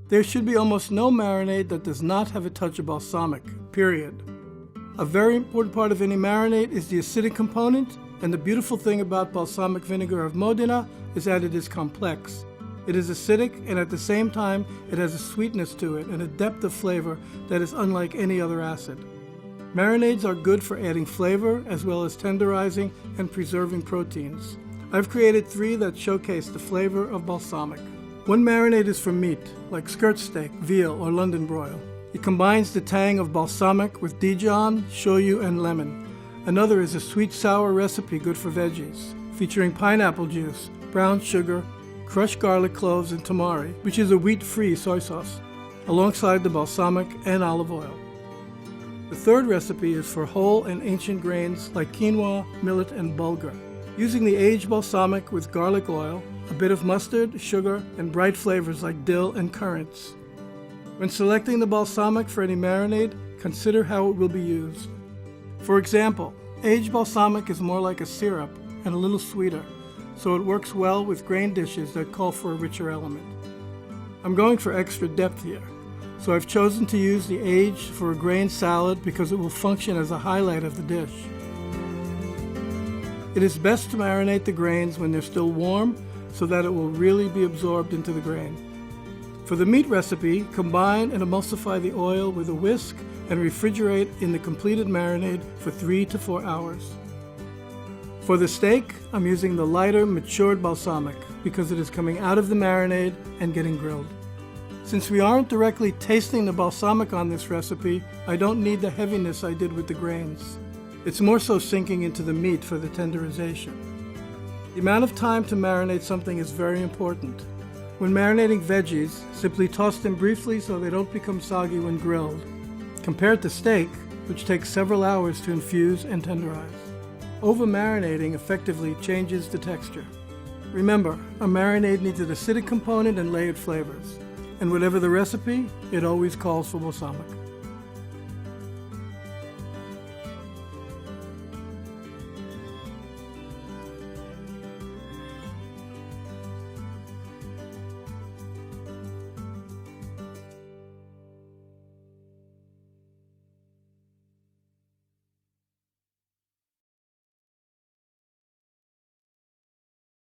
There should be almost no marinade that does not have a touch of balsamic, period. A very important part of any marinade is the acidic component, and the beautiful thing about balsamic vinegar of Modena is that it is complex. It is acidic, and at the same time it has a sweetness to it and a depth of flavor that is unlike any other acid. Marinades are good for adding flavor as well as tenderizing and preserving proteins. I've created 3 that showcase the flavor of balsamic. One marinade is for meat, like skirt steak, veal, or London broil. It combines the tang of balsamic with Dijon, shoyu, and lemon. Another is a sweet-sour recipe good for veggies, featuring pineapple juice, brown sugar, crushed garlic cloves, and tamari, which is a wheat-free soy sauce, alongside the balsamic and olive oil. The third recipe is for whole and ancient grains like quinoa, millet, and bulgur. Using the aged balsamic with garlic oil, a bit of mustard, sugar, and bright flavors like dill and currants. When selecting the balsamic for any marinade, consider how it will be used. For example, aged balsamic is more like a syrup and a little sweeter, so it works well with grain dishes that call for a richer element. I'm going for extra depth here, so I've chosen to use the aged for a grain salad because it will function as a highlight of the dish. It is best to marinate the grains when they're still warm so that it will really be absorbed into the grain. For the meat recipe, combine and emulsify the oil with a whisk and refrigerate in the completed marinade for 3 to 4 hours. For the steak, I'm using the lighter, matured balsamic because it is coming out of the marinade and getting grilled. Since we aren't directly tasting the balsamic on this recipe, I don't need the heaviness I did with the grains. It's more so sinking into the meat for the tenderization. The amount of time to marinate something is very important. When marinating veggies, simply toss them briefly so they don't become soggy when grilled, compared to steak, which takes several hours to infuse and tenderize. Over-marinating effectively changes the texture. Remember, a marinade needs an acidic component and layered flavors, and whatever the recipe, it always calls for balsamic.